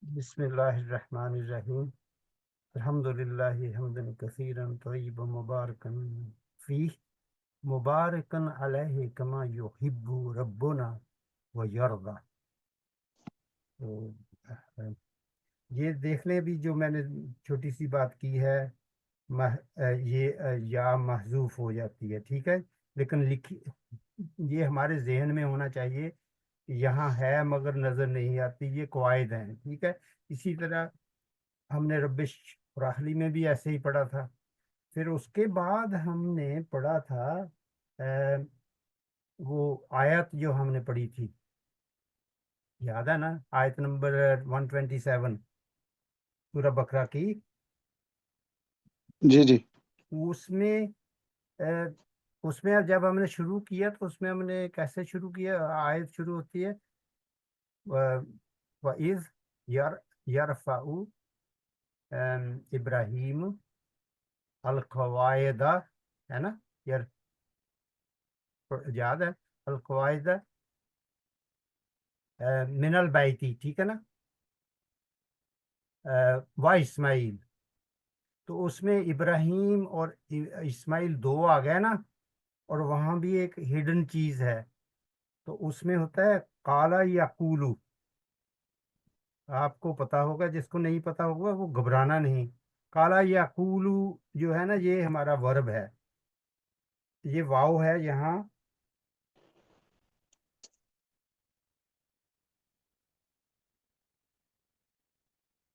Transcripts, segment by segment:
بسم اللہ الرحمن الرحیم الحمد للہ حمدا کثیرا طیبا مبارکا فیہ مبارکا علیہ کما یحب ربنا ویرضی۔ تو یہ دیکھ لیں بھی جو میں نے چھوٹی سی بات کی ہے، یہ یا محذوف ہو جاتی ہے، ٹھیک ہے، لیکن لکھی یہ ہمارے ذہن میں ہونا چاہیے کہ یہاں ہے مگر نظر نہیں آتی، یہ قواعد ہیں، ٹھیک ہے۔ اسی طرح ہم نے رب اشرح لی میں بھی ایسے ہی پڑھا تھا۔ پھر اس کے بعد ہم نے پڑھا تھا وہ آیت جو ہم نے پڑھی تھی، یاد ہے نا، آیت نمبر 127 سورہ بقرہ کی۔ جی جی اس میں اس میں جب ہم نے شروع کیا تو اس میں ہم نے کیسے شروع کیا؟ آیت شروع ہوتی ہے وَإِذْ يَرْفَعُ ابراہیم القواعد، ہے نا، یاد ہے، القواعد من البیتی، ٹھیک ہے نا، و اسماعیل، تو اس میں ابراہیم اور اسماعیل دو آ گئے نا، اور وہاں بھی ایک ہڈن چیز ہے، تو اس میں ہوتا ہے قالا یقولو۔ آپ کو پتا ہوگا، جس کو نہیں پتا ہوگا وہ گھبرانا نہیں۔ قالا یقولو جو ہے نا، یہ ہمارا ورب ہے، یہ واو ہے یہاں،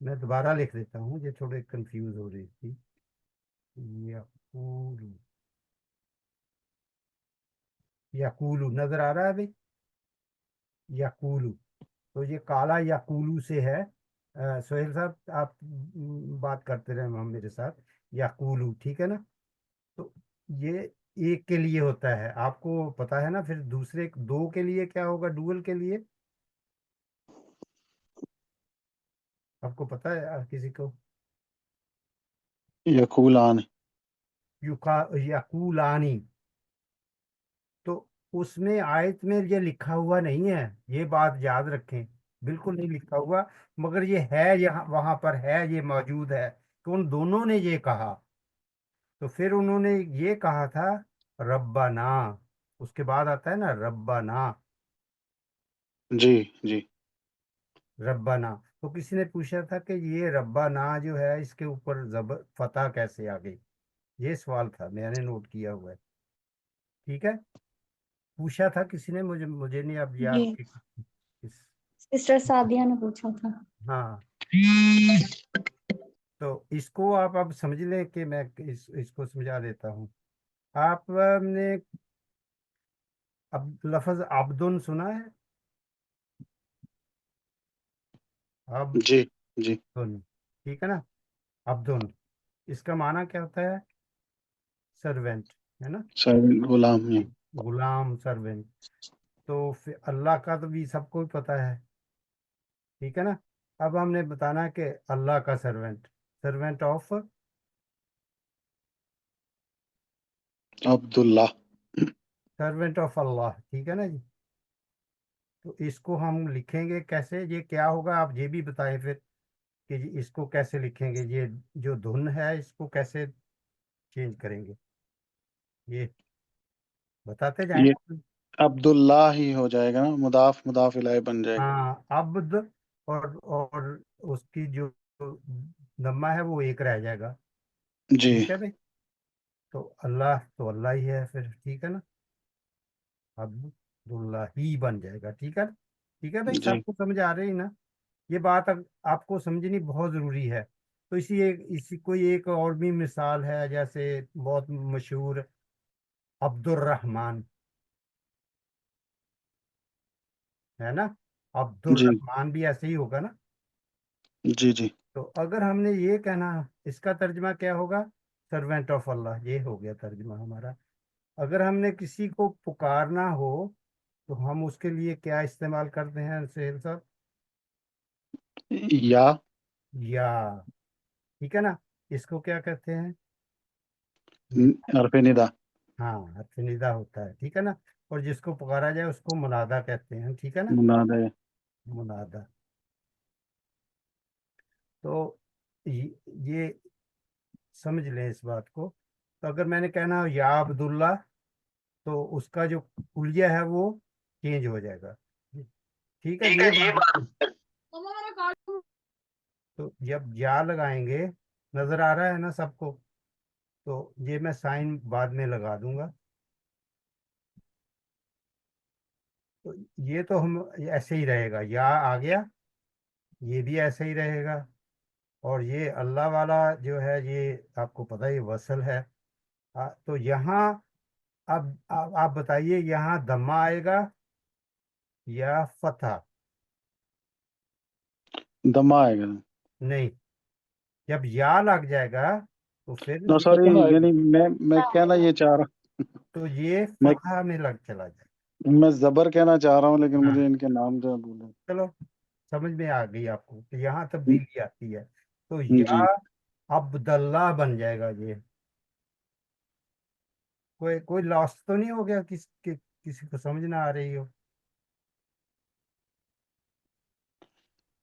میں دوبارہ لکھ دیتا ہوں، یہ تھوڑے کنفیوز ہو رہی تھی۔ یقولو، یقولو نظر آ رہا ہے بھائی، یقولو، تو یہ کالا یقولو سے ہے۔ سہیل صاحب آپ بات کرتے رہے ہم میرے ساتھ، یقولو، ٹھیک ہے نا، تو یہ ایک کے لیے ہوتا ہے، آپ کو پتا ہے نا، پھر دوسرے دو کے لیے کیا ہوگا، ڈوئل کے لیے آپ کو پتا ہے کسی کو؟ یقولان، یقولانی، تو اس میں آیت میں یہ لکھا ہوا نہیں ہے، یہ بات یاد رکھیں، بالکل نہیں لکھا ہوا، مگر یہ ہے، یہاں وہاں پر ہے، یہ موجود ہے کہ ان دونوں نے یہ کہا۔ تو پھر انہوں نے یہ کہا تھا ربنا، اس کے بعد آتا ہے نا ربنا، جی جی ربنا، تو کسی نے پوچھا تھا کہ یہ ربنا جو ہے اس کے اوپر فتح کیسے آ گئی، یہ سوال تھا، میں نے نوٹ کیا ہوا ہے، ٹھیک ہے، پوچھا تھا کسی نے، مجھے نہیں اب جی، یاد سسٹر سعدیہ نے پوچھا تھا۔ ہاں، تو اس کو آپ اب سمجھ لیں کہ میں اس کو سمجھا دیتا ہوں۔ آپ نے اب لفظ عبدن سنا ہے؟ عبدن، جی جی ٹھیک ہے نا، عبدن، اس کا معنی کیا ہوتا ہے؟ سرونٹ، ہے نا، سر غلام ہیں۔ غلام، سرونٹ۔ تو پھر اللہ کا تو بھی سب کو پتا ہے، ٹھیک ہے نا، اب ہم نے بتانا ہے کہ اللہ کا servant, servant of Abdullah, servant of Allah, ٹھیک ہے نا جی۔ تو اس کو ہم لکھیں گے کیسے، یہ کیا ہوگا آپ یہ بھی بتائیں پھر کہ جی اس کو کیسے لکھیں گے، یہ جو دھن ہے اس کو کیسے چینج کریں گے، یہ بتاتے جائیں یہ نا۔ عبداللہ ہی ہو جائے گا نا، مضاف مضاف الیہ بن جائے گا۔ ہاں، عبد، اور اس کی جو ضمہ ہے وہ ایک رہ جائے گا، جی ٹھیک ہے بھائی، تو اللہ ہی ہے پھر، ٹھیک ہے نا، عبد اللہ ہی بن جائے گا، ٹھیک ہے، ٹھیک ہے بھائی، جی سب کو سمجھ آ رہی نا، یہ بات اب آپ کو سمجھنی بہت ضروری ہے۔ تو اسی کوئی ایک اور بھی مثال ہے، جیسے بہت مشہور عبد الرحمن، ہے نا، عبد جی الرحمن بھی ایسے ہی ہوگا نا۔ جی جی تو اگر ہم نے یہ کہنا، اس کا ترجمہ کیا ہوگا؟ سرونٹ آف اللہ، یہ ہو گیا ترجمہ ہمارا۔ اگر ہم نے کسی کو پکارنا ہو تو ہم اس کے لیے کیا استعمال کرتے ہیں سہیل صاحب؟ یا یا، ٹھیک ہے نا، اس کو کیا کہتے ہیں؟ حرف ندا، ہاں، حرف ندا ہوتا ہے، ٹھیک ہے نا، اور جس کو پکارا جائے اس کو منادا کہتے ہیں، ٹھیک ہے نا، منادہ، منادا۔ تو یہ سمجھ لیں اس بات کو. تو اگر میں نے کہنا یا عبداللہ تو اس کا جو کلیہ ہے وہ چینج ہو جائے گا. ٹھیک ہے, یہ بات. تو جب یا لگائیں گے, نظر آ رہا ہے نا سب کو, تو یہ میں سائن بعد میں لگا دوں گا. تو یہ تو ہم ایسے ہی رہے گا, یا آ گیا, یہ بھی ایسے ہی رہے گا. اور یہ اللہ والا جو ہے یہ آپ کو پتہ ہے, یہ وصل ہے. تو یہاں اب آپ بتائیے, یہاں دمہ آئے گا یا فتح؟ دمہ آئے گا. نہیں, جب یا لگ جائے گا تو پھر نو سوری، فتح آئے گا. یعنی میں کہنا یہ چاہ رہا تو یہ میں فتح میں لگ چلا جائے. میں زبر کہنا چاہ رہا ہوں، لیکن ہاں, مجھے ان کے نام جو ہے بھولے. چلو سمجھ میں آ گئی آپ کو کہ یہاں تبدیلی آتی ہے. تو یا جی عبداللہ بن جائے گا. یہ کوئی لاسٹ تو نہیں ہو گیا کسی کو سمجھ نہ آ رہی ہو؟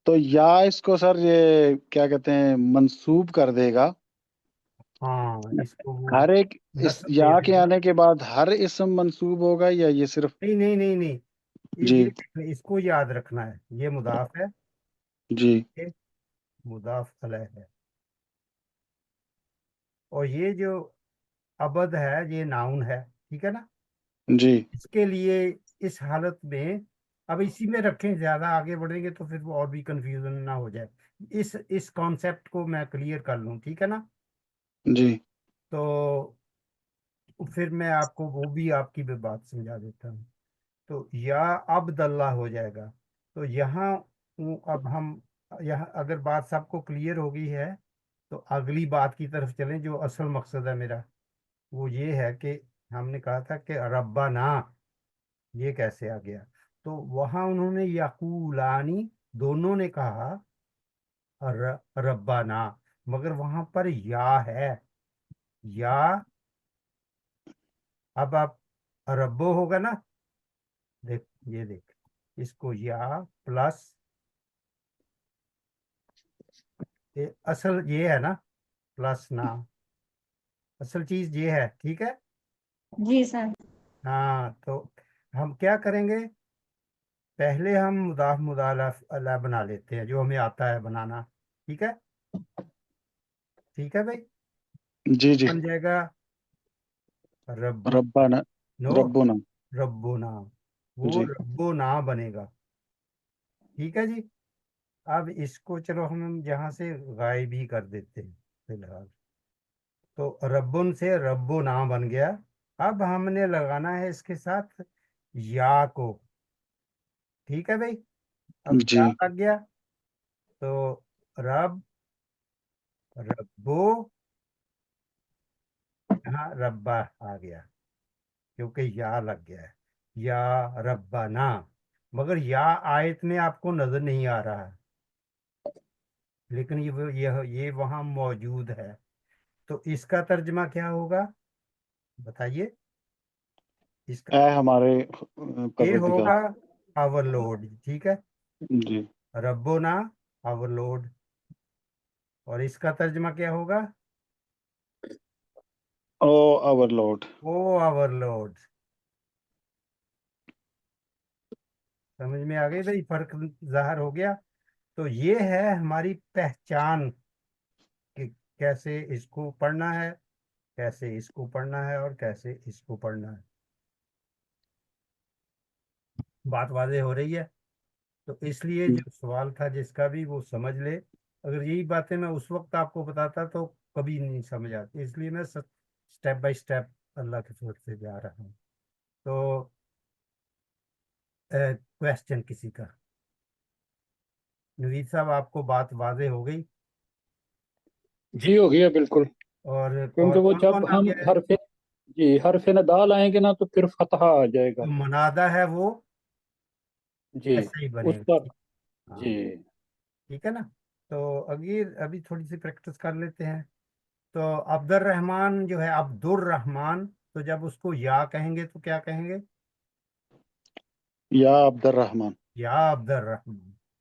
تو یا اس کو سر یہ کیا کہتے ہیں منسوب کر دے گا. ہاں, اس کو وہ ہر ایک اس نصب دے یا دے کے گا. آنے کے بعد ہر اسم منسوب ہوگا، یا یہ صرف؟ نہیں نہیں نہیں نہیں, جی اس کو یاد رکھنا ہے, یہ مضاف ہے, جی یہ مضاف الیہ ہے. اور یہ جو عبد ہے یہ ناؤن ہے, ٹھیک ہے نا. جی اس کے لیے اس حالت میں, اب اسی میں رکھیں, زیادہ آگے بڑھیں گے تو پھر وہ اور بھی کنفیوژن نہ ہو جائے. اس کانسیپٹ کو میں کلیئر کر لوں, ٹھیک ہے نا. جی تو پھر میں آپ کو وہ بھی آپ کی بھی بات سمجھا دیتا ہوں. تو یا عبد اللہ ہو جائے گا. تو یہاں اب ہم یہاں اگر بات سب کو کلیئر ہو گئی ہے تو اگلی بات کی طرف چلیں. جو اصل مقصد ہے میرا وہ یہ ہے کہ ہم نے کہا تھا کہ ربنا یہ کیسے آ گیا. تو وہاں انہوں نے یقولانی دونوں نے کہا ربنا, مگر وہاں پر یا ہے. یا اب آپ ربو ہوگا نا, دیکھ اس کو یا پلس اصل یہ ہے نا, پلس نا, اصل چیز یہ ہے, ٹھیک ہے. جی سر. ہاں, تو ہم کیا کریں گے, پہلے ہم مضاف مضاف الیہ بنا لیتے ہیں جو ہمیں آتا ہے بنانا. ٹھیک ہے, ٹھیک ہے بھائی. جی جی بن جائے گا رب, ربنا نو ربنا. ربنا, وہ جی ربنا بنے گا. ٹھیک ہے جی. اب اس کو چلو ہم یہاں سے غائب ہی کر دیتے ہیں فی الحال. تو ربن سے ربنا بن گیا. اب ہم نے لگانا ہے اس کے ساتھ یا کو. ٹھیک ہے بھائی, اب جی یا لگ گیا تو رب ربو, یہاں ربا آ گیا کیونکہ یا لگ گیا ہے. یا ربنا, مگر یا آیت میں آپ کو نظر نہیں آ رہا, لیکن یہ وہاں موجود ہے. تو اس کا ترجمہ کیا ہوگا بتائیے. اس کا اے ہمارے یہ پروردگار. ہوگا آور لورڈ. ٹھیک ہے, جی ربنا آور لورڈ. اور اس کا ترجمہ کیا ہوگا, او آور لارڈ. او آور لورڈ. سمجھ میں آ گئی بھائی, فرق ظاہر ہو گیا. تو یہ ہے ہماری پہچان کہ کیسے اس کو پڑھنا ہے, کیسے اس کو پڑھنا ہے, اور کیسے اس کو پڑھنا ہے. بات واضح ہو رہی ہے. تو اس لیے جو سوال تھا جس کا بھی, وہ سمجھ لے. اگر یہی باتیں میں اس وقت آپ کو بتاتا تو کبھی نہیں سمجھ آتی, اس لیے میں سٹیپ بائی سٹیپ اللہ کے فضل سے جا رہا ہوں. تو کوشچن کسی کا؟ نوید صاحب, آپ کو بات واضح ہو گئی؟ جی ہو گیا بالکل. اور کیونکہ وہ کون جب کون آ ہم گیا ہے؟ حرف ندال آئیں گے نا تو پھر فتح آ جائے گا. جو منادہ ہے وہ جی ایسا ہی بنے اس گا. پر. ہاں, جی ٹھیک ہے نا. تو ابھی تھوڑی سی پریکٹس کر لیتے ہیں. تو عبد الرحمن جو ہے, عبد الرحمن, تو جب اس کو یا کہیں گے تو کیا کہیں گے؟ یا عبد الرحمن. یا عبد الرحمن.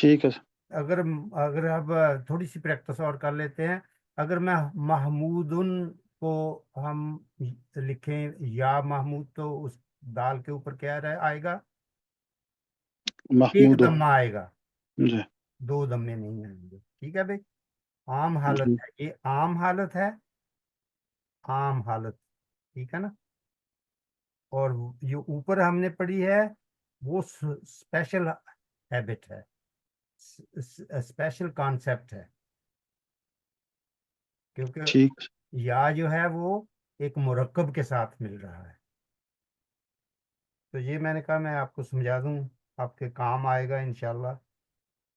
ٹھیک ہے. اگر اگر اب تھوڑی سی پریکٹس اور کر لیتے ہیں. اگر میں محمودن کو ہم لکھیں یا محمود تو اس دال کے اوپر کیا آئے گا؟ ایک محمود. دمہ آئے گا، جی. 2 دمے نہیں آئیں گے. ٹھیک ہے بھائی، عام حالت جی. ہے، یہ عام حالت ہے، عام حالت. ٹھیک ہے نا. اور جو اوپر ہم نے پڑھی ہے وہ اسپیشل ہیبٹ ہے، اسپیشل کانسیپٹ ہے، کیونکہ ٹھیک. یا جو ہے وہ ایک مرکب کے ساتھ مل رہا ہے. تو یہ میں نے کہا میں آپ کو سمجھا دوں، آپ کے کام آئے گا انشاءاللہ.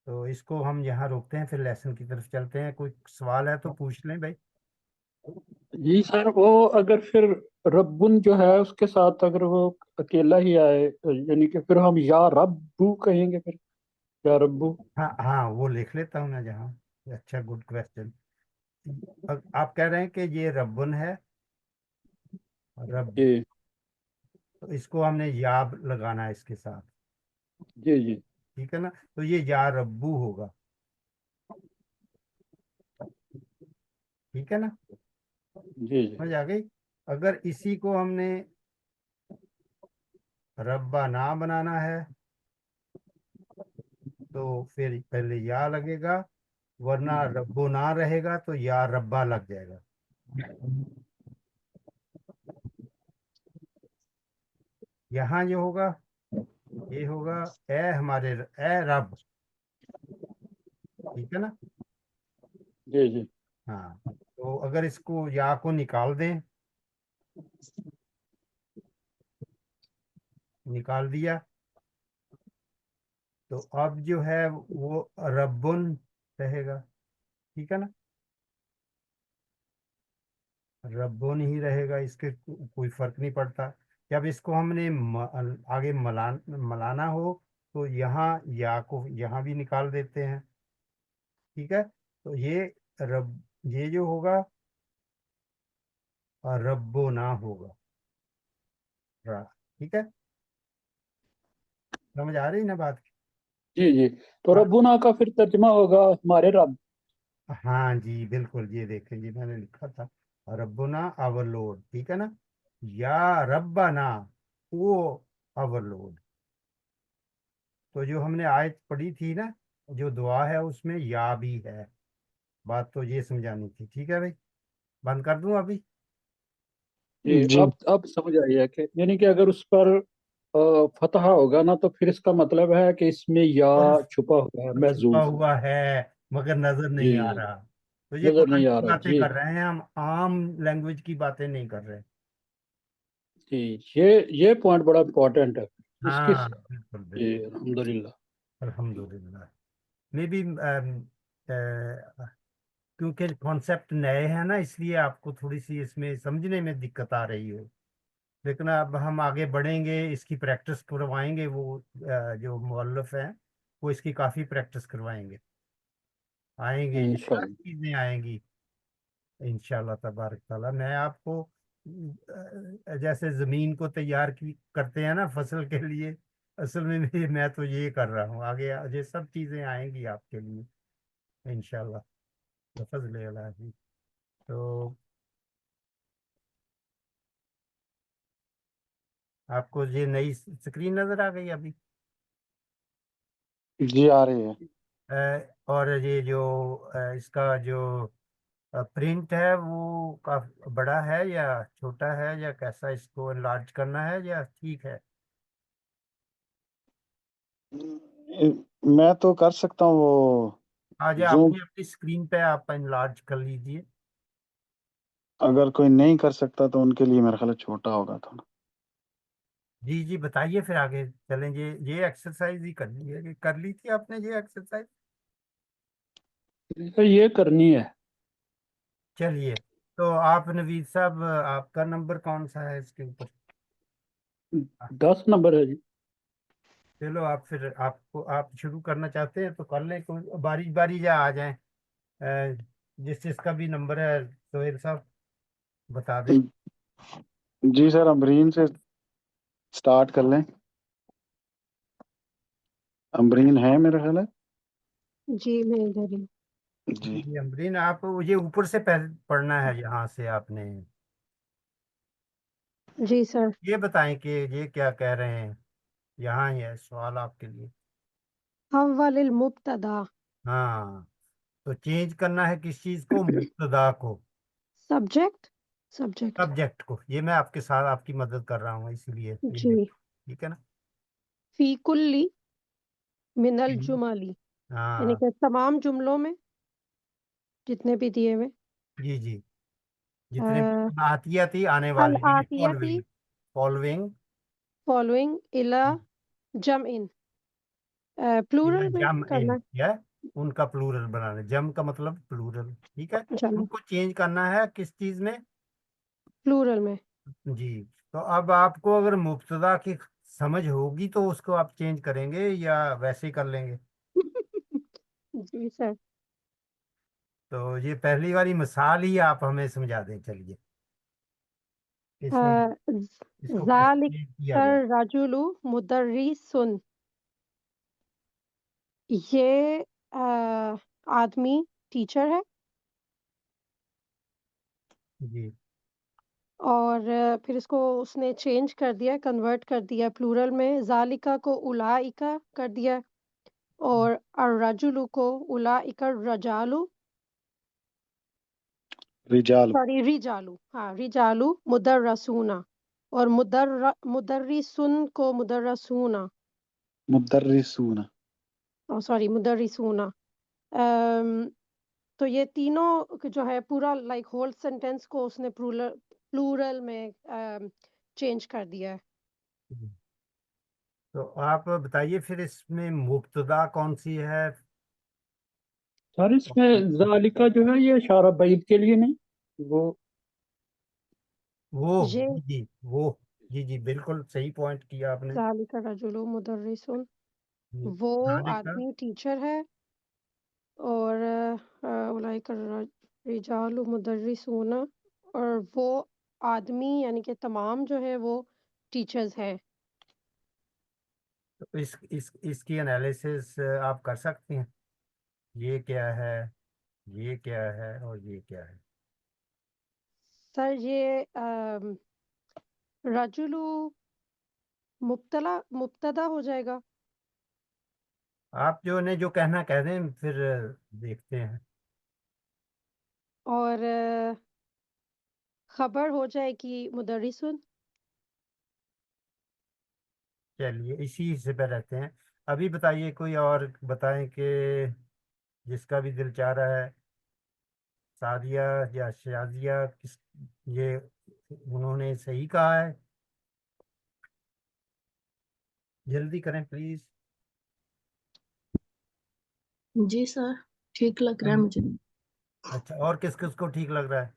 تو اس کو ہم یہاں روکتے ہیں، پھر لیسن کی طرف چلتے ہیں. کوئی سوال ہے تو پوچھ لیں بھائی. جی سر، وہ اگر پھر ربن جو ہے اس کے ساتھ اگر وہ اکیلا ہی آئے، یعنی کہ پھر ہم یا ربو کہیں گے، پھر یا ربو. ہاں ہاں، وہ لکھ لیتا ہوں میں جہاں. اچھا، گڈ کویسچن. آپ کہہ رہے ہیں کہ یہ ربن ہے، رب، جی تو اس کو ہم نے یا لگانا ہے اس کے ساتھ. جی جی ٹھیک ہے نا. تو یہ یا ربو ہوگا. ٹھیک ہے نا، جی جی سمجھ آ گئی. اگر اسی کو ہم نے ربا نہ بنانا ہے تو پھر پہلے یا لگے گا، ورنہ ربو نہ رہے گا تو یا ربا لگ جائے گا. یہاں جو ہوگا یہ ہوگا اے ہمارے اے رب. ٹھیک ہے نا. جی جی ہاں، تو اگر اس کو یا کو نکال دیں، نکال دیا، تو اب جو ہے وہ ربن رہے گا. ٹھیک ہے نا، ربن ہی رہے گا، اس کے کوئی فرق نہیں پڑتا. جب اس کو ہم نے آگے ملانا ہو تو یہاں یا کو یہاں بھی نکال دیتے ہیں. ٹھیک ہے. تو یہ یہ جو ہوگا ربو نہ ہوگا. ٹھیک ہے، سمجھ آ رہی نا بات کی؟ جی جی. تو ربنا کا پھر ترجمہ ہوگا ہمارے رب. ہاں جی بالکل. یہ دیکھیں جی، میں نے لکھا تھا ربنا آور لورڈ. ٹھیک ہے نا. یا ربنا او آور لورڈ. تو جو ہم نے آیت پڑھی تھی نا، جو دعا ہے اس میں یا بھی ہے. بات تو یہ سمجھانی تھی. ٹھیک ہے بھائی، بند کر دوں ابھی؟ جی، جی. اب سمجھ آئی ہے کہ یعنی کہ اگر اس پر فتح ہوگا نا تو پھر اس کا مطلب ہے کہ اس میں یا اور چھپا ہوا ہے، چھپا محذوف. ہوا ہے مگر نظر جی نہیں آ جی، رہا. تو یہ نظر قرآن نہیں آ کی رہا. باتیں جی کر رہے ہیں ہم، عام لینگویج کی باتیں نہیں کر رہے. جی، یہ پوائنٹ بڑا امپورٹنٹ ہے اس کی. ہاں بالکل جی بالکل. الحمدللہ. الحمدللہ. میں بھی کیونکہ کانسیپٹ نئے ہیں نا، اس لیے آپ کو تھوڑی سی اس میں سمجھنے میں دقت آ رہی ہو. لیکن اب ہم آگے بڑھیں گے، اس کی پریکٹس کروائیں گے. وہ جو مؤلف ہیں وہ اس کی کافی پریکٹس کروائیں گے. آئیں گے، یہ ساری انشاءاللہ. چیزیں آئیں گی انشاءاللہ تبارک تعالیٰ. میں آپ کو جیسے زمین کو تیار کرتے ہیں نا فصل کے لیے، اصل میں میں تو یہ کر رہا ہوں. آگے یہ سب چیزیں آئیں گی آپ کے لیے انشاءاللہ بفضل الہی. تو آپ کو یہ نئی اسکرین نظر آ گئی ابھی؟ جی آ رہی ہے. اور یہ جو اس کا جو پرنٹ ہے وہ کافی بڑا ہے یا چھوٹا ہے، یا کیسا؟ اس کو انلارج کرنا ہے یا ٹھیک ہے؟ میں تو کر سکتا ہوں وہ آج زوم. اپنی اپنی اسکرین پہ آپ انلارج کر لیجئے. اگر کوئی نہیں کر سکتا تو ان کے لیے میرا خیال ہے چھوٹا ہوگا تھوڑا. جی جی بتائیے، پھر آگے چلیں. یہ ایکسرسائز ہی کرنی ہے، کر لی تھی آپ نے یہ ایکسرسائز؟ یہ کرنی ہے. چلیے، تو آپ نوید صاحب، آپ کا نمبر کون سا ہے اس کے اوپر؟ 10 نمبر ہے جی. چلو، آپ شروع کرنا چاہتے ہیں تو کر لیں. کوئی باری باری جا آ جائیں. جس جس کا بھی نمبر ہے سہیل صاحب بتا دیں. جی سر، امبرین سے سٹارٹ کر لیں. امبرین ہے میرا خیال ہے. جی میں ادھر ہی. جی جی امرین، آپ یہ اوپر سے پڑھنا ہے یہاں سے آپ نے. جی سر. یہ بتائیں کہ یہ کیا کہہ رہے ہیں. یہاں ہی ہے سوال آپ کے لیے. اول المبتدا. ہاں، تو چینج کرنا ہے کس چیز کو؟ مبتدا کو، سبجیکٹ. سبجیکٹ کو. یہ میں آپ کے ساتھ آپ کی مدد کر رہا ہوں، اسی لیے یہ جی. ٹھیک ہے نا. فی کلی من الجملی، یعنی ہاں کہ تمام جملوں میں جتنے بھی دیے ہوئے. جی جی، جتنے بھی آتیاتی آنے والے، یعنی الآتیاتی فالوئنگ فالوئنگ الا جمع. پلورل میں جم کرنا. یا ان کا پلورل بنانا. جم کا مطلب پلورل، ٹھیک ہے. جمع ان کو چینج کرنا ہے کس چیز میں؟ پلورل میں. جی. تو اب آپ کو اگر مبتدا کی سمجھ ہوگی تو اس کو آپ چینج کریں گے یا ویسے ہی کر لیں گے؟ جی سر. تو یہ پہلی والی مثال ہی آپ ہمیں سمجھا دیں. چلیے، اس میں اس کو کیسے ذالک change کیا جائے. الرجل مدرس. یہ آدمی ٹیچر ہے. جی اور پھر اس کو اس نے چینج کر دیا، کنورٹ کر دیا پلورل میں. ذالکا کو اولائکا کر دیا، اور الرجل کو اولائکا الرجال، رجال. سوری رجالو، ہاں رجالو مدرسون، اور مدرسن کو مدرسون، مدرسون. سوری مدرسون. تو یہ تینوں جو ہے پورا لائک ہول سینٹینس کو اس نے پلورل میں چینج کر دیا ہے. تو آپ بتائیے پھر اس میں مبتدا کون سی ہے؟ سر اس میں ذالکہ جو ہے یہ اشارہ بعید کے لیے نہیں، وہ وہ یہ جی وہ جی جی بالکل صحیح پوائنٹ کیا آپ نے. ذالک الرجل مدرسون، وہ ذالکہ آدمی ٹیچر ہے، اور اولئک الرجال مدرسون، اور وہ آدمی یعنی کہ تمام جو ہے وہ ٹیچرز ہیں. اس کی انالیسس آپ کر سکتے ہیں. یہ کیا ہے، یہ کیا ہے، اور یہ کیا ہے؟ سر یہ رجلو مبتدا ہو جائے گا، آپ نے جو کہنا کہہ دیں، پھر دیکھتے ہیں. اور خبر ہو جائے گی مدرسون. چلیے اسی حصے پہ رہتے ہیں. ابھی بتائیے، کوئی اور بتائیں کہ جس کا بھی دل چاہ رہا ہے. سعدیہ یا شازیہ، یہ انہوں نے صحیح کہا ہے. جلدی کریں پلیز. جی سر، ٹھیک لگ رہا ہے مجھے. اچھا، اور کس کس کو ٹھیک لگ رہا ہے؟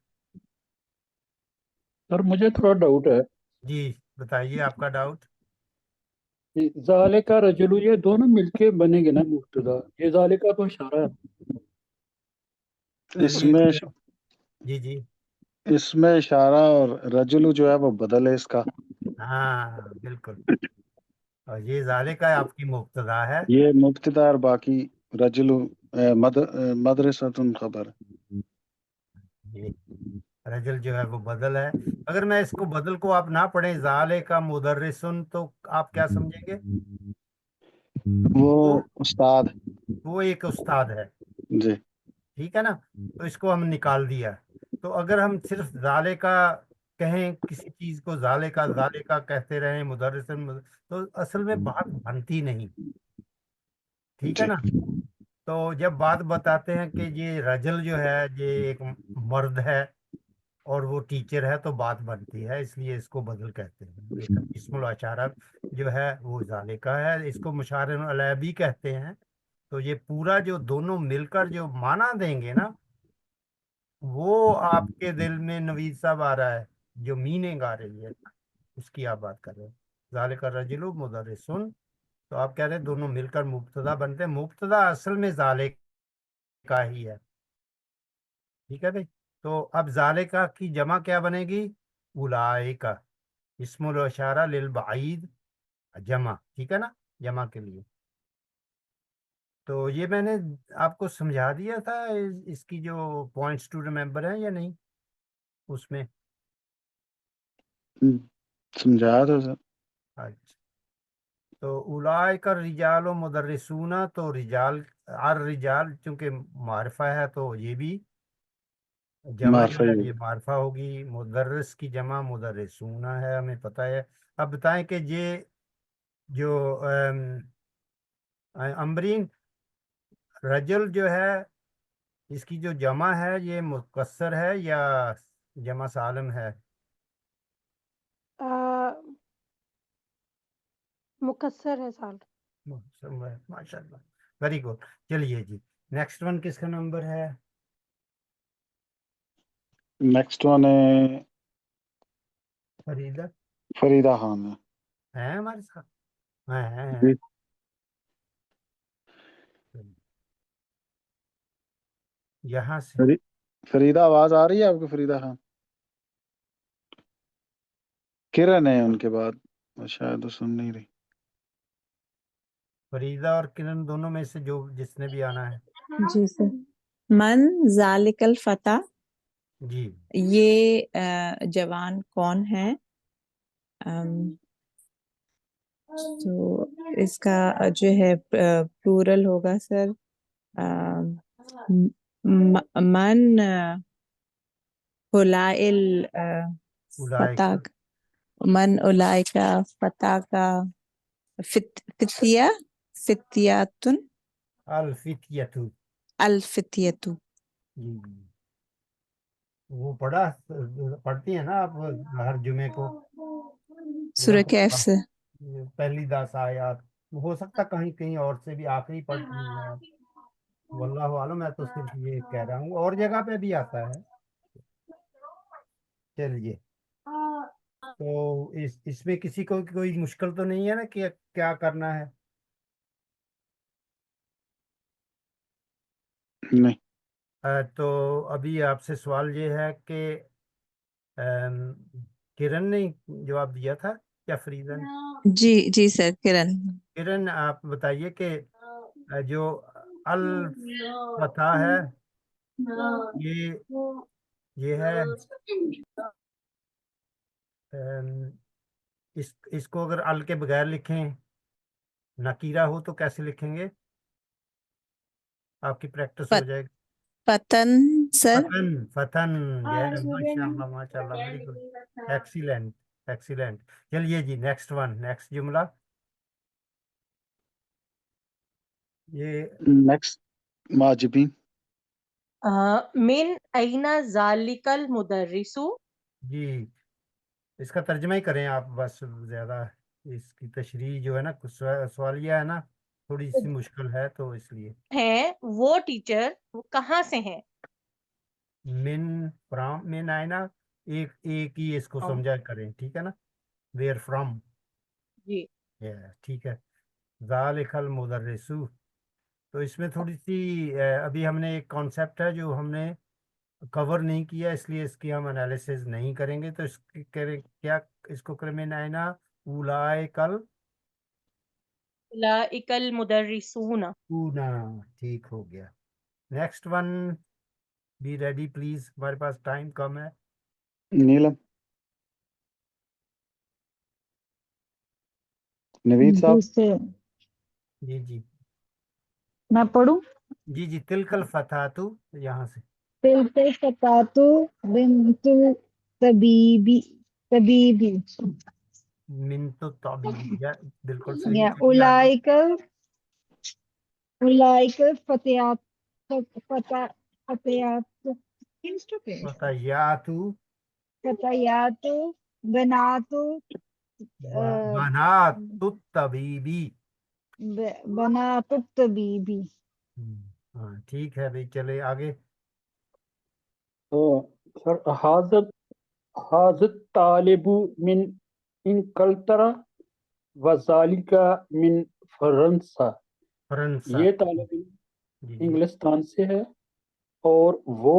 سر مجھے تھوڑا ڈاؤٹ ہے. جی بتائیے آپ کا ڈاؤٹ. ذالکہ رجل یہ دونوں مل کے بنے گے نا مبتدا، یہ ذالکہ تو اشارہ ہے. اس چلیے میں جی جی اس میں اشارہ اور رجل جو ہے وہ بدل ہے اس کا. ہاں بالکل. اور یہ ذالکہ آپ کی مبتدا ہے. یہ مبتدا اور باقی رجل مدرسۃ خبر. یہ رجل جو ہے وہ بدل ہے. اگر میں اس کو بدل کو آپ نہ پڑھیں، ذالکہ مدرسن، تو آپ کیا سمجھیں گے؟ وہ وہ استاد. وہ ایک استاد ہے، جی ٹھیک ہے نا. تو اس کو ہم نکال دیا. تو اگر ہم صرف ذالکہ کہیں، کسی چیز کو ذالکہ کہتے رہیں مدرسن، تو اصل میں بات بنتی نہیں، ٹھیک ہے جی نا. تو جب بات بتاتے ہیں کہ یہ رجل جو ہے یہ ایک مرد ہے اور وہ ٹیچر ہے، تو بات بنتی ہے. اس لیے اس کو بدل کہتے ہیں. لیکن اسم الاشارہ جو ہے وہ ذالکہ ہے. اس کو مشار علیہ بھی کہتے ہیں. تو یہ پورا جو دونوں مل کر جو معنی دیں گے نا، وہ آپ کے دل میں نوید صاحب آ رہا ہے، جو میننگ آ رہی ہے اس کی آپ بات کر رہے ہیں. ذالک الرجل مدرسن، تو آپ کہہ رہے ہیں دونوں مل کر مبتدا بنتے ہیں. مبتدا اصل میں ذالکہ ہی ہے، ٹھیک ہے بھائی. تو اب ذالکہ کی جمع کیا بنے گی؟ اولائکہ. اسم الاشارہ للبعید جمع، ٹھیک ہے نا، جمع کے لیے. تو یہ میں نے آپ کو سمجھا دیا تھا، اس کی جو پوائنٹس ٹو ریمبر ہیں یا نہیں اس میں؟ سمجھا تو سر. اچھا، تو اولئک الرجال و مدرسون، تو رجال الرجال چونکہ معرفہ ہے تو یہ بھی جمع جو معرفہ ہے ہی یہ معرفہ ہوگی، مدرس کی جمع مدرسون ہے، ہمیں پتہ ہے. اب بتائیں کہ یہ جو امبرین رجل جو ہے اس کی جو جمع ہے یہ مکسر ہے یا جمع سالم ہے؟ مکسر ہے سال. ماشاء اللہ، ویری گڈ. چلیے جی، نیکسٹ ون کس کا نمبر ہے؟ نیکسٹ ون ہے فریدہ فریدہ خان ہے. ہیں ہمارے ساتھ؟ ہیں. جی. یہاں سے فریدہ آواز آ رہی ہے آپ کو؟ فریدہ خان. کرن ہے ان کے بعد، شاید وہ سن نہیں رہی. فریدہ اور کرن دونوں میں سے جو جس نے بھی آنا ہے. جی سر. من ذالک الفتح، جی یہ جوان کون ہے؟ تو اس کا جو ہے پلورل ہوگا سر من اولائل فتح، اولئک من اولائکا فتح کا فتیہ، فتیاتن، الفتیۃ. الفتیتو. جی وہ پڑھتی ہیں نا آپ ہر جمعے کو؟ سورہ کیف سے. پہلی 10 آیات، ہو سکتا کہیں کہیں اور سے بھی آخری پڑھتی ہیں آپ، واللہ عالم. میں تو صرف یہ کہہ رہا ہوں، اور جگہ پہ بھی آتا ہے. چلیے، تو اس میں کسی کو کوئی مشکل تو نہیں ہے نا کہ کیا کرنا ہے؟ نہیں. تو ابھی آپ سے سوال یہ ہے کہ کرن نے جواب دیا تھا یا فریدہ نے؟ جی جی سر، کرن. کرن آپ بتائیے کہ جو الفتح ہے یہ ہے اس کو اگر ال کے بغیر لکھیں، نکیرہ ہو تو کیسے لکھیں گے؟ آپ کی پریکٹس ہو جائے گی. پتن سر. فتن، فتن. ماشاء اللہ ماشاء اللہ، ویری گڈ، ایکسیلنٹ ایکسیلنٹ. چلیے جی، نیکسٹ ون، نیکسٹ جملہ. یہ نیکسٹ ماجبین. من أين ذلك المدرس؟ جی اس کا ترجمہ ہی کریں آپ، بس زیادہ اس کی تشریح جو ہے نا، کچھ سوالیہ ہے نا، تھوڑی سی مشکل ہے تو اس لیے. ہیں وہ ٹیچر، وہ کہاں سے ہیں؟ من فرام، من آئے نا، ایک ہی اس کو سمجھا کریں، ٹھیک ہے نا، ویئر فرام. جی ٹھیک ہے. ذالک المدرسو، تو اس میں تھوڑی سی ابھی ہم نے ایک کانسیپٹ ہے جو ہم نے کور نہیں کیا، اس لیے اس کی ہم انالیسز نہیں کریں گے. تو اس کی کریں کیا، اس کو کریں میں نائنا اولائک اولئک المدرسون. الأولى. ٹھیک ہو گیا. Next one, be ready please, ہمارے پاس ٹائم کم ہے. نیلم. نوید صاحب. جی جی میں پڑھوں. جی جی. تلک الفتحۃ، یہاں سے تلک الفتاة بنت طبیبی، طبیبی. من تو طبیبیہ، بالکل صحیح. یا چلیے آگے. اولائک فتیات، فتیات فتیات، فتیات بنات بنات الطبیبی. بنات الطبیبی. ہاں ٹھیک ہے بھائی، چلے آگے. تو سر حاضر طالب من انگلترا وذالک من فرنسا، فرنسا. یہ طالب علم جی جی انگلستان سے ہے اور وہ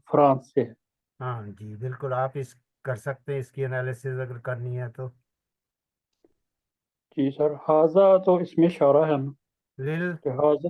فرانس سے ہے. ہاں جی بالکل، آپ اس کر سکتے ہیں، اس کی انالیسز اگر کرنی ہے تو. جی سر، حاضہ تو اس میں اشارہ ہے نا لل کہ حاضر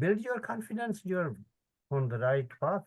Build your confidence, you're on the right path.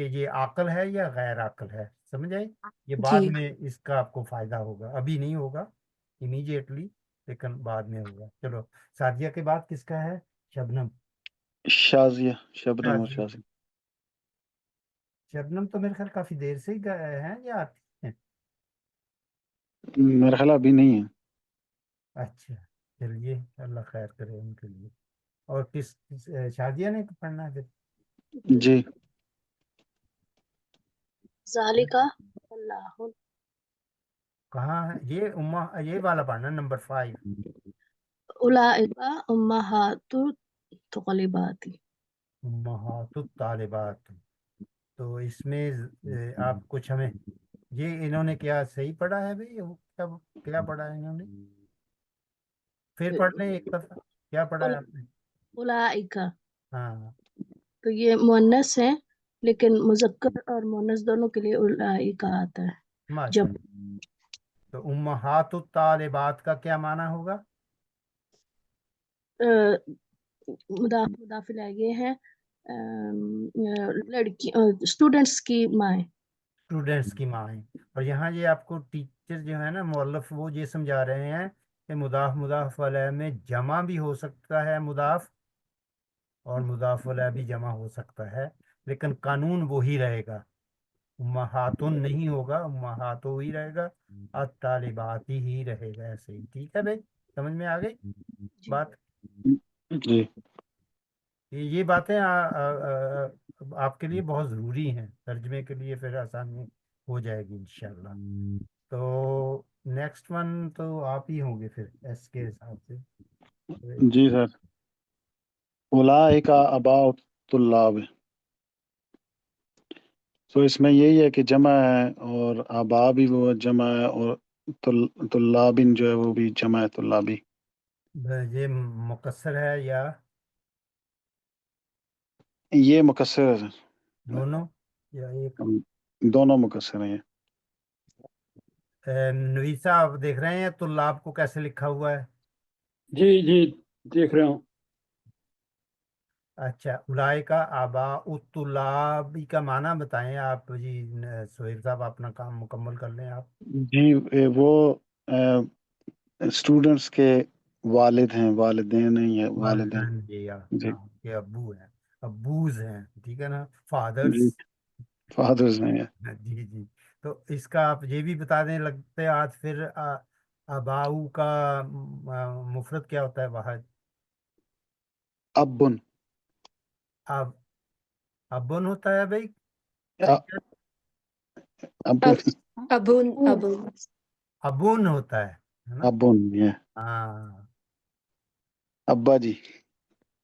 کہ یہ عاقل ہے یا غیر عاقل ہے. سمجھ آئی؟ یہ بعد جی میں اس کا آپ کو فائدہ ہوگا, ابھی نہیں ہوگا امیڈیٹلی, لیکن بعد میں ہوگا. چلو, سعدیہ کے بعد کس کا ہے؟ شبنم. شازیہ, شبنم اور شازیہ. شازیہ. شبنم تو میرے خیال کافی دیر سے ہی ہیں یا آتی ہیں. میرا خیال ابھی نہیں ہے. اچھا, چلیے اللہ خیر کرے ان کے لیے. اور شادیہ نے پڑھنا ہے پھر؟ جی. ذالکا اللہ کہاں ہے یہ یہ والا پڑھنا, نمبر 5. اولئک امہات الطالبات. امہات الطالبات. تو اس میں آپ کچھ ہمیں, یہ انہوں نے کیا صحیح پڑھا ہے بھائی؟ کیا پڑھا ہے انہوں نے؟ پھر پڑھ لیں ایک دفعہ, کیا پڑھا ہے آپ نے؟ اولئک, ہاں, تو یہ مؤنث ہے لیکن مذکر اور مؤنث دونوں کے لیے اولئک آتا ہے. ماشاء جب اللہ. تو امہات الطالبات کا کیا معنی ہوگا؟ مضاف یہ ہے لڑکی اسٹوڈنٹس کی مائیں. اسٹوڈینٹس کی مائیں. اور یہاں یہ آپ کو ٹیچر جو ہے نا مؤلف, وہ یہ سمجھا رہے ہیں کہ مضاف علیہ میں جمع بھی ہو سکتا ہے مضاف, اور مضاف علیہ بھی جمع ہو سکتا ہے, لیکن قانون وہی رہے گا, امہاتن نہیں ہوگا, امہاتو ہی رہے گا, الطالباتی ہی رہے گا. ایسے ہی ٹھیک ہے بھائی, سمجھ میں آ گئی جی. بات؟ جی. یہ باتیں آپ کے لیے بہت ضروری ہیں, ترجمے کے لیے پھر آسانی ہو جائے گی انشاءاللہ. تو نیکسٹ ون تو آپ ہی ہوں گے پھر ایس کے حساب سے. جی سر. اولئک آباء الطلاب. تو اس میں یہی ہے کہ جمع ہے, اور آبا بھی وہ جمع ہے, اور طلابن جو ہے وہ بھی جمع ہے, طلابی. یہ مقصر ہے یا یہ مکسر ہے سر, دونوں یا ایک؟ دونوں مکسر ہیں. نویسہ آپ دیکھ رہے ہیں طلاب کو کیسے لکھا ہوا ہے؟ جی جی دیکھ رہا ہوں. اچھا, اولئک آباء الطلاب کا معنی بتائیں آپ جی. سہیل صاحب اپنا کام مکمل کر لیں آپ. جی وہ اسٹوڈنٹس کے والد ہیں, والدین نہیں ہے, والدین. والدین جی, جی. یہ ابو ہیں, ابوز ہیں, ٹھیک ہے نا, فادرس. جی فادرز ہیں. جی جی. تو اس کا آپ یہ بھی بتا دیں لگتے آج پھر آباؤ کا مفرد کیا ہوتا ہے واحد؟ ابن. ابن ہوتا ہے بھائی. ابن. ابون ہوتا ہے نا. ابن یہ ہاں, ابا جی.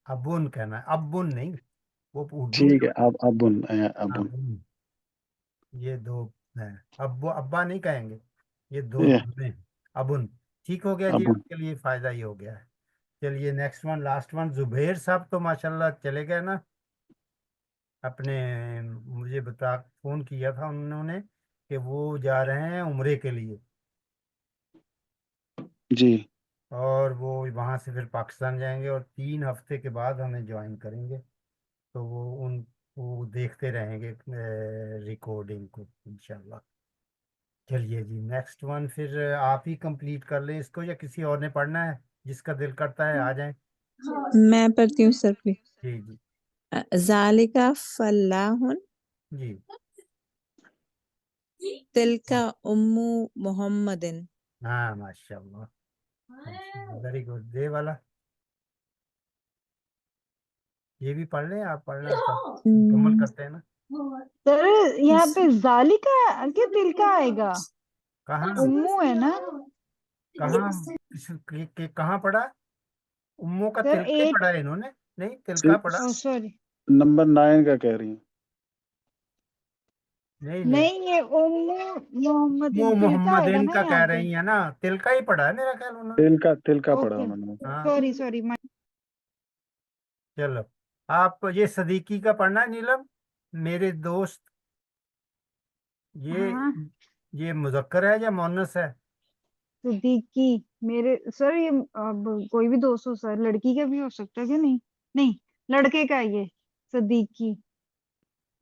ابون کہنا ہے, ابن نہیں, وہ اردو ٹھیک میں ہے, ابن. ابن. ابن. یہ دو ہیں, ابا نہیں کہیں گے, یہ دو یہ ہیں. ابن. ٹھیک ہو گیا جی, ابن. آپ کے لیے فائدہ ہی ہو گیا ہے. چلیے نیکسٹ ون, لاسٹ ون. زبیر صاحب تو ماشاءاللہ چلے گئے نا اپنے, مجھے فون کیا تھا انہوں نے کہ وہ جا رہے ہیں عمرے کے لیے, جی. اور وہ وہاں سے پھر پاکستان جائیں گے, اور 3 ہفتے کے بعد ہمیں جوائن کریں گے. تو وہ دیکھتے رہیں گے ریکارڈنگ کو انشاءاللہ. چلیے جی, نیکسٹ ون پھر آپ ہی کمپلیٹ کر لیں اس کو, یا کسی اور نے پڑھنا ہے؟ جس کا دل کرتا ہے آ جائیں. میں پڑھتی ہوں سر پلیز. جی جی ذالک فلاح جی. تلک ام محمد. ہاں ماشاء اللہ, ویری گڈ. دے والا یہ بھی پڑھ لیں آپ, پڑھنا سب مکمل کرتے ہیں نا. سر یہاں پہ ذالکا کہ دل کا آئے گا, کہاں امو ہے نا کہاں پڑھا؟ اموں کا سر. تلکا ہی پڑھا ہے انہوں نے, نہیں تلکا پڑھا. سوری, نمبر 9 کا کہہ رہی ہیں. نہیں نہیں یہ امو محمد وہ دل کا آئے گا محمدین نا کا یہاں کہہ پہ. رہی ہیں نا, تلکا ہی پڑھا ہے میرا خیال انہوں نے. تل کا پڑھا اوکے, انہوں نے. ہاں سوری چلو, آپ یہ صدیقی کا پڑھنا ہے نیلم, میرے دوست. ہاں یہ مذکر ہے یا مؤنث ہے؟ صدیقی میرے سر, یہ اب کوئی بھی دوست ہو سر, لڑکی کا بھی ہو سکتا ہے کہ نہیں؟ نہیں, لڑکے کا. یہ صدیقی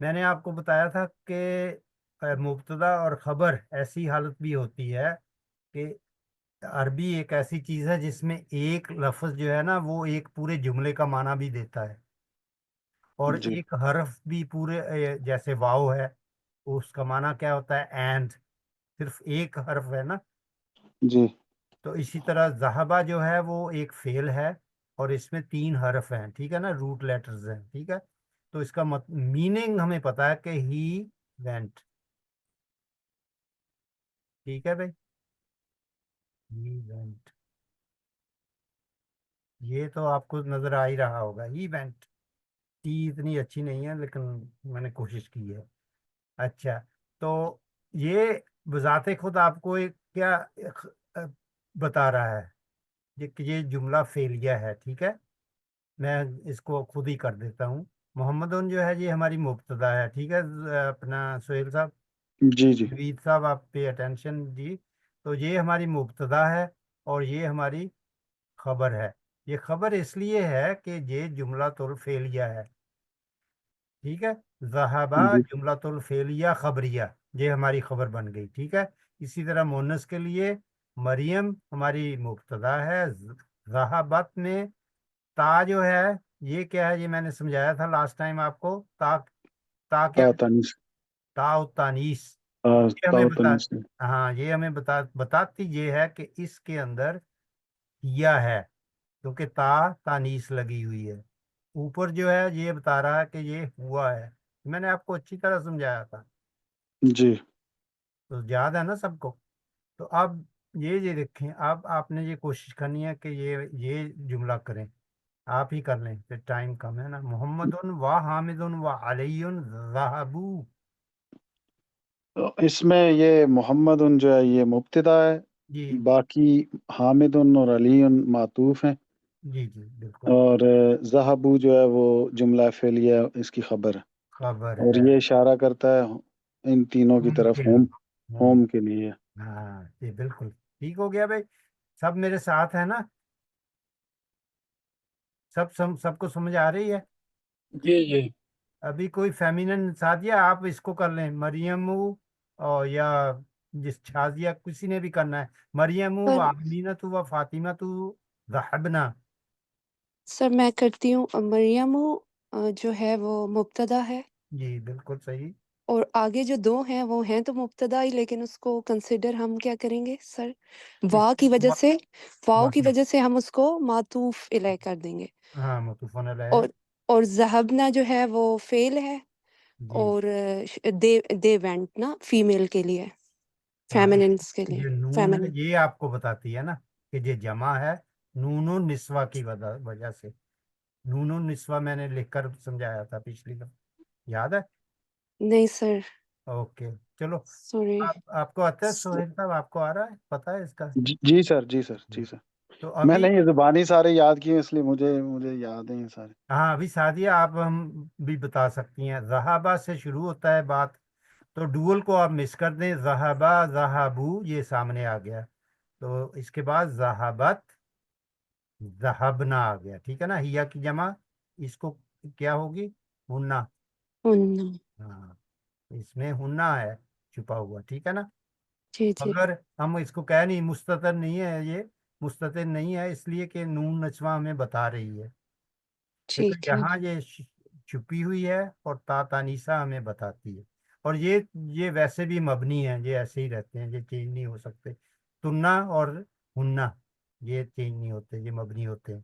میں نے آپ کو بتایا تھا کہ مبتدا اور خبر ایسی حالت بھی ہوتی ہے کہ عربی ایک ایسی چیز ہے جس میں ایک لفظ جو ہے نا وہ ایک پورے جملے کا معنی بھی دیتا ہے، اور جی ایک حرف بھی پورے جیسے واو ہے اس کا معنی کیا ہوتا ہے اینڈ، صرف ایک حرف ہے نا. جی تو اسی طرح ذہبہ جو ہے وہ ایک فعل ہے اور اس میں 3 حرف ہیں، ٹھیک ہے نا، روٹ لیٹرز ہیں، ٹھیک ہے. تو اس کا میننگ ہمیں پتا ہے کہ ہی وینٹ، ٹھیک ہے بھائی، ہی وینٹ، یہ تو آپ کو نظر آ ہی رہا ہوگا. ہی وینٹ ٹی اتنی اچھی نہیں ہے لیکن میں نے کوشش کی ہے. اچھا، تو یہ بذات خود آپ کو ایک کیا بتا رہا ہے کہ یہ جملہ فعلیہ ہے، ٹھیک ہے. میں اس کو خود ہی کر دیتا ہوں. محمد جو ہے یہ ہماری مبتدا ہے، ٹھیک ہے. اپنا سہیل صاحب، جی جی نوید صاحب، آپ پے اٹینشن جی. تو یہ ہماری مبتدا ہے اور یہ ہماری خبر ہے. یہ خبر اس لیے ہے کہ یہ جملہ الفعلیہ ہے، ٹھیک ہے. ذہبہ جی جملہ الفعلیہ خبریہ، یہ ہماری خبر بن گئی، ٹھیک ہے. اسی طرح مونس کے لیے مریم ہماری مبتدا ہے. ذہبت میں تا جو ہے یہ کیا ہے، یہ میں نے سمجھایا تھا لاسٹ ٹائم آپ کو. تا کیا ہے؟ تانیس تا التانیث. یہ ہمیں بتا، تانیس ہاں یہ ہمیں بتاتی یہ ہے کہ اس کے اندر یا ہے، کیونکہ تا تانیث لگی ہوئی ہے. اوپر جو ہے یہ بتا رہا ہے کہ یہ ہوا ہے. میں نے آپ کو اچھی طرح سمجھایا تھا، جی تو یاد ہے نا سب کو. تو اب یہ دیکھیں، اب آپ نے یہ کوشش کرنی ہے کہ یہ جملہ کریں. آپ ہی کر لیں، پھر ٹائم کم ہے نا. محمد و حامد و علی ذہبوا. اس میں یہ محمد جو ہے یہ مبتدا ہے، جی باقی حامد اور علی معطوف ہیں، جی جی بالکل، اور ذہبو جو ہے وہ جملہ فعلیہ اس کی خبر ہے، خبر اور ہے. یہ اشارہ کرتا ہے ان تینوں کی طرف، ممکن، ہوم ہاں ہوم کے لیے. ہاں یہ بالکل ٹھیک ہو گیا بھائی. سب میرے ساتھ ہے نا؟ سب کو سمجھ آ رہی ہے؟ جی جی ابھی کوئی فیمینن سعدیہ آپ اس کو کر لیں، مریم اور یا جس شازیہ کسی نے بھی کرنا ہے. مریم و پر امینت و فاطمہ تو ذہبنا. سر میں کرتی ہوں. مریم جو ہے وہ مبتدا ہے، جی بالکل صحیح. اور آگے جو 2 ہیں وہ ہیں تو مبتدا ہی، لیکن اس کو کنسیڈر ہم کیا کریں گے سر؟ اس واو کی وجہ سے، واو کی واقعی وجہ سے ہم اس کو معطوف الیہ کر دیں گے. ہاں متفق علیہ ہے. اور ذہبنا جو ہے وہ فعل ہے، جی اور دے وینٹ نا فیمیل کے لیے، ہاں، فیمننس کے لیے، یہ نون ہے فیمنن. یہ آپ کو بتاتی ہے نا کہ یہ جمع ہے نون و نسوہ کی وجہ سے. نون و نسوہ میں نے لکھ کر سمجھایا تھا پچھلی دفعہ، یاد ہے؟ نہیں سر، اوکے چلو. سوری. آپ کو آتا ہے سہیل صاحب، آپ کو آ رہا ہے، پتہ ہے اس کا؟ جی سر جی سر جی سر. تو میں ابھی نہیں زبانی سارے یاد کیے اس لیے مجھے یاد ہیں یہ سارے. ہاں ابھی سعدیہ آپ ہم بھی بتا سکتی ہیں. ذہابہ سے شروع ہوتا ہے بات، تو ڈول کو آپ مس کر دیں. ذہبہ ذہبو یہ سامنے آ گیا، تو اس کے بعد ذہبت ذہبنا آ گیا، ٹھیک ہے نا. ہیا کی جمع اس کو کیا ہوگی؟ ہننا. ہاں اس میں ہننا ہے چھپا ہوا، ٹھیک ہے نا. جی جی اگر ہم اس کو کہہ نہیں، مستتر نہیں ہے، یہ مستتر نہیں ہے اس لیے کہ نون نسواں ہمیں بتا رہی ہے، لیکن ٹھیک ہے. یہاں یہ چھپی ہوئی ہے اور تا تانیسا ہمیں بتاتی ہے. اور یہ ویسے بھی مبنی ہیں، یہ ایسے ہی رہتے ہیں، یہ چینج نہیں ہو سکتے. تننا اور ہننا یہ چینج نہیں ہوتے، یہ مبنی ہوتے ہیں.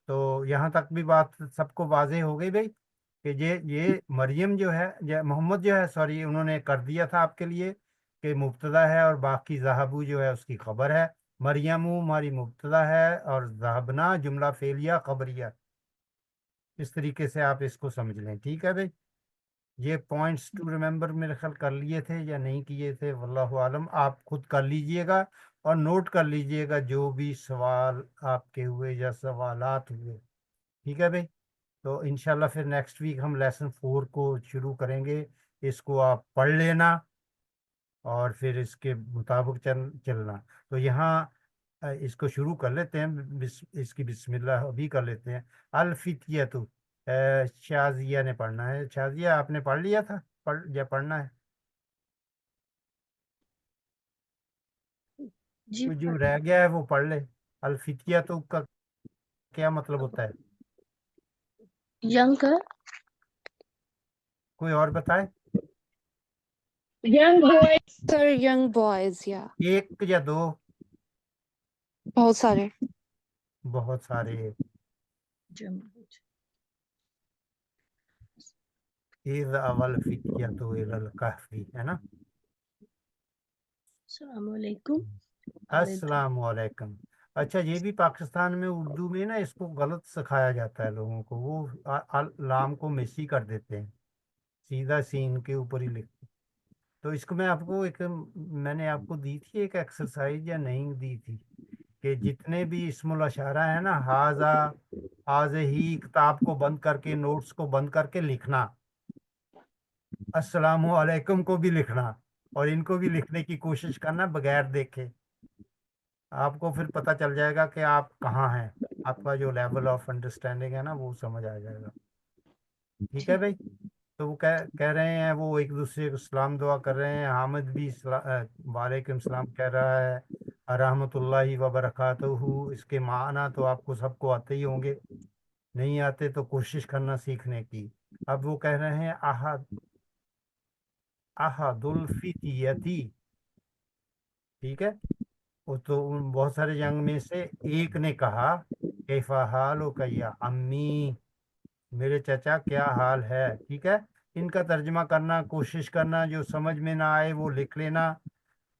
تو یہاں تک بھی بات سب کو واضح ہو گئی بھائی کہ یہ مریم جو ہے، محمد جو ہے، سوری، انہوں نے کر دیا تھا آپ کے لیے کہ مبتدا ہے اور باقی ذہبو جو ہے اس کی خبر ہے. مریم ہماری مبتدا ہے اور ذہبنا جملہ فعلیہ خبریہ. اس طریقے سے آپ اس کو سمجھ لیں، ٹھیک ہے بھائی. یہ پوائنٹس ٹو ریمبر میرے خیال کر لیے تھے یا نہیں کیے تھے، واللہ عالم. آپ خود کر لیجئے گا اور نوٹ کر لیجئے گا جو بھی سوال آپ کے ہوئے یا سوالات ہوئے، ٹھیک ہے بھائی. تو انشاءاللہ پھر نیکسٹ ویک ہم لیسن 4 کو شروع کریں گے. اس کو آپ پڑھ لینا اور پھر اس کے مطابق چلنا. تو یہاں اس کو شروع کر لیتے ہیں، اس کی بسم اللہ بھی کر لیتے ہیں. الفتیتو، شازیہ نے پڑھنا ہے. شازیہ آپ نے پڑھ لیا تھا یا پڑھنا ہے؟ جی تو جو رہ گیا ہے وہ پڑھ لے. الفتیہ تو کا کیا مطلب ہوتا ہے؟ ینگ کا کوئی اور بتائے؟ young boy سر ینگ بوائز یا ایک یا دو؟ بہت سارے. بہت سارے. اذ اول فتیہ تو الکہفی ہے نا. السلام علیکم. السلام علیکم. اچھا یہ بھی پاکستان میں اردو میں نا اس کو غلط سکھایا جاتا ہے لوگوں کو. وہ لام کو مسی کر دیتے ہیں, سیدھا سین کے اوپر ہی لکھتے. تو اس کو میں آپ کو میں نے آپ کو دی تھی ایک ایکسرسائز یا نہیں دی تھی, کہ جتنے بھی اسم الاشارہ ہیں نا, حاضہ ہی کتاب کو بند کر کے, نوٹس کو بند کر کے لکھنا, السلام علیکم کو بھی لکھنا, اور ان کو بھی لکھنے کی کوشش کرنا بغیر دیکھے. آپ کو پھر پتہ چل جائے گا کہ آپ کہاں ہیں, آپ کا جو لیول آف انڈرسٹینڈنگ ہے نا وہ سمجھ آ جائے گا. ٹھیک ہے بھائی. تو وہ کہہ رہے ہیں, وہ ایک دوسرے کو سلام دعا کر رہے ہیں. حامد بھی وعلیکم السلام کہہ رہا ہے. رحمۃ اللہ وبرکاتہ. اس کے معنی تو آپ کو سب کو آتے ہی ہوں گے, نہیں آتے تو کوشش کرنا سیکھنے کی. اب وہ کہہ رہے ہیں احد الفتیتی. ٹھیک ہے. وہ تو بہت سارے جنگ میں سے ایک نے کہا, کیف حالک یا امی, میرے چچا کیا حال ہے. ٹھیک ہے. ان کا ترجمہ کرنا, کوشش کرنا, جو سمجھ میں نہ آئے وہ لکھ لینا,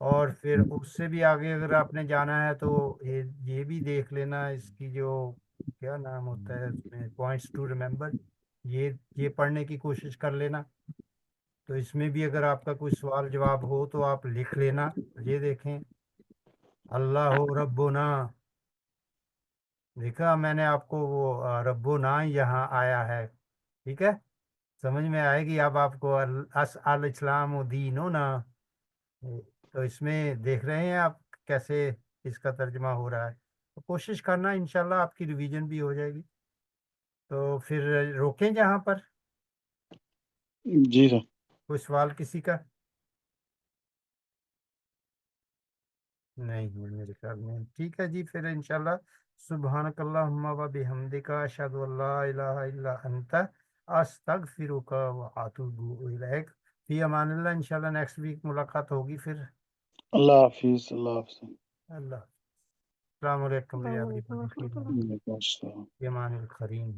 اور پھر اس سے بھی آگے اگر آپ نے جانا ہے تو یہ بھی دیکھ لینا, اس کی جو کیا نام ہوتا ہے اس میں, پوائنٹس ٹو ریمبر, یہ پڑھنے کی کوشش کر لینا. تو اس میں بھی اگر آپ کا کوئی سوال جواب ہو تو آپ لکھ لینا. یہ دیکھیں, اللہ ربنا, دیکھا میں نے آپ کو وہ ربنا یہاں آیا ہے. ٹھیک ہے. سمجھ میں آئے گی اب آپ کو. الاسلام دیننا, تو اس میں دیکھ رہے ہیں آپ کیسے اس کا ترجمہ ہو رہا ہے. تو کوشش کرنا, انشاءاللہ آپ کی ریویژن بھی ہو جائے گی. تو پھر روکیں جہاں پر. جی سر. کوئی سوال کسی کا؟ نہیں میرے خیال میں ٹھیک ہے جی. پھر انشاءاللہ سبحانک اللہم و بحمدک, اشہد ان لا الہ الا انت, استغفرک و اتوب الیک. فی امان اللہ. انشاءاللہ نیکسٹ ویک ملاقات ہوگی پھر. اللہ حافظ. اللہ حافظ. اللہ. السلام علیکم السلام علیکم و رحمۃ اللہ. وعلیکم السلام. فی امان الکریم.